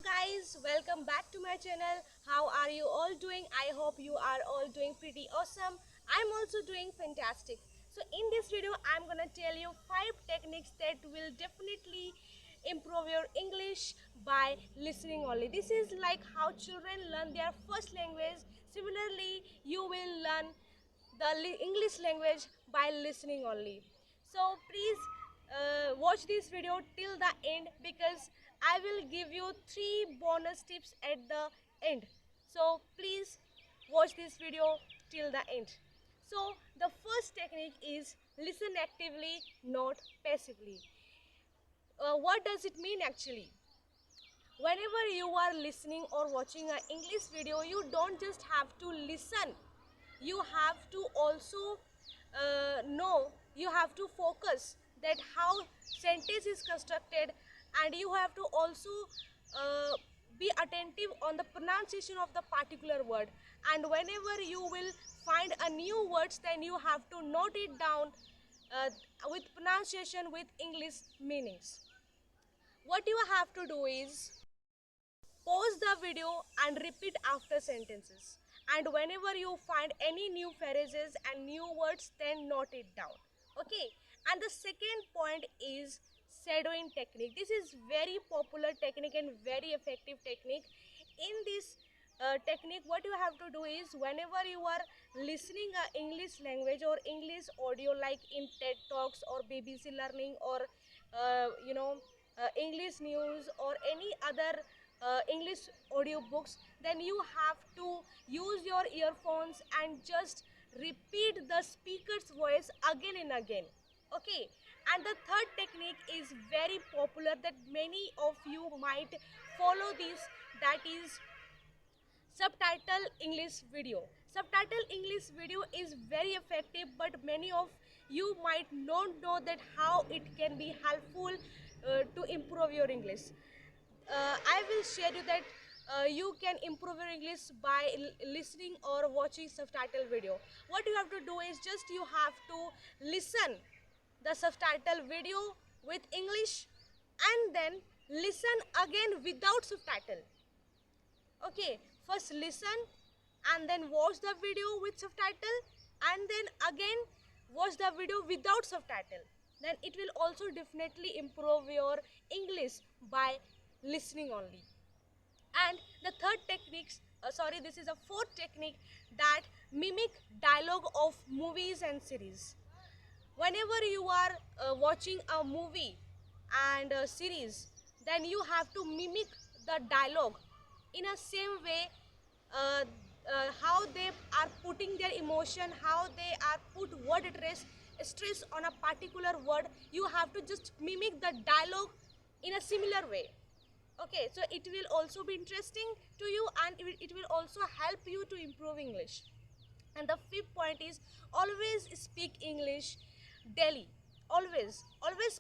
Guys, welcome back to my channel. How are you all doing? I hope you are all doing pretty awesome. I'm also doing fantastic. So in this video I'm gonna tell you 5 techniques that will definitely improve your English by listening only. This is like how children learn their first language. Similarly, you will learn the English language by listening only. So please watch this video till the end because I will give you 3 bonus tips at the end. So please watch this video till the end. So the first technique is listen actively, not passively. What does it mean actually? Whenever you are listening or watching an English video, you don't just have to listen, you have to also know, you have to focus that how sentence is constructed, and you have to also uh, be attentive on the pronunciation of the particular word. And whenever you will find a new words, then you have to note it down uh, with pronunciation with English meanings. What you have to do is pause the video and repeat after sentences. And whenever you find any new phrases and new words, then note it down. Okay. And the second point is shadowing technique. This is very popular technique and very effective technique. In this technique, what you have to do is whenever you are listening a English language or English audio like in TED Talks or BBC Learning or English news or any other English audiobooks, then you have to use your earphones and just repeat the speaker's voice again and again. Okay. And the third technique is very popular that many of you might follow this, that is subtitle English video. Subtitle English video is very effective, but many of you might not know that how it can be helpful to improve your English. I will share you that you can improve your English by listening or watching subtitle video. What you have to do is just you have to listen the subtitle video with English and then listen again without subtitle. Okay, first listen and then watch the video with subtitle, and then again watch the video without subtitle. Then it will also definitely improve your English by listening only. And the third technique, this is a fourth technique, that mimic dialogue of movies and series. Whenever you are watching a movie and a series, then you have to mimic the dialogue in a same way, uh, how they are putting their emotion, how they are put word stress on a particular word. You have to just mimic the dialogue in a similar way. Okay, so it will also be interesting to you, and it will also help you to improve English. And the fifth point is always speak English daily. Always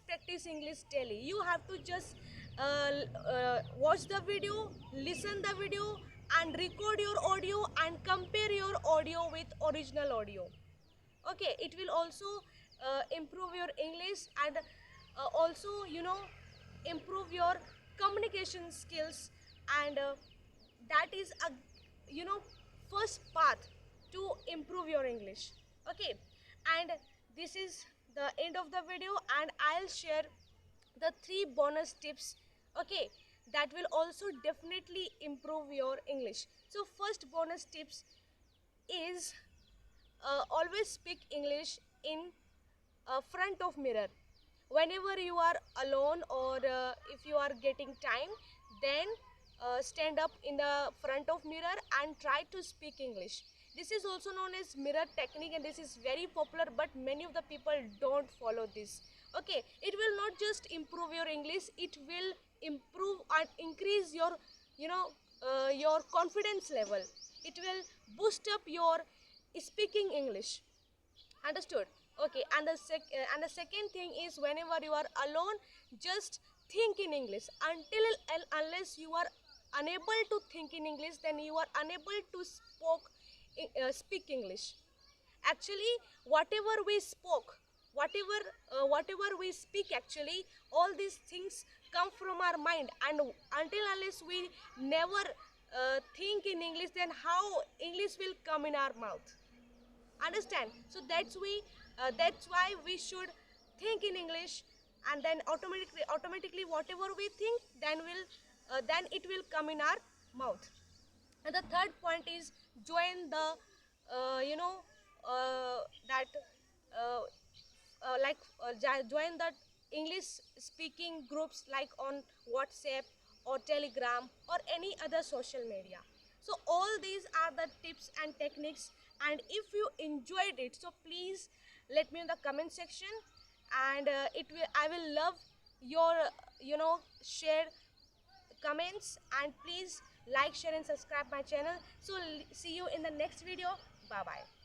practice English daily. You have to just watch the video, listen the video, and record your audio and compare your audio with original audio. Okay, it will also improve your English, and also improve your communication skills, and that is a you know first path to improve your English. Okay. And this is the end of the video, and I'll share the 3 bonus tips. Okay, that will also definitely improve your English. So first bonus tips is always speak English in front of mirror. Whenever you are alone, or if you are getting time, then stand up in the front of mirror and try to speak English. This is also known as mirror technique, and this is very popular, but many of the people don't follow this. Okay, it will not just improve your English, it will improve and increase your your confidence level. It will boost up your speaking English. Understood? Okay. And the second thing is, whenever you are alone, just think in English. Unless you are unable to think in English, then you are unable to speak English. Actually, whatever we spoke, whatever we speak, actually all these things come from our mind, and until unless we never think in English, then how English will come in our mouth? Understand? So that's why we should think in English, and then automatically whatever we think, then it will come in our mouth. And the third point is join the that join the English speaking groups like on WhatsApp or Telegram or any other social media. So all these are the tips and techniques, and if you enjoyed it, so please let me in the comment section, and I will love your share comments, and please like, share and subscribe my channel. So see you in the next video. Bye bye.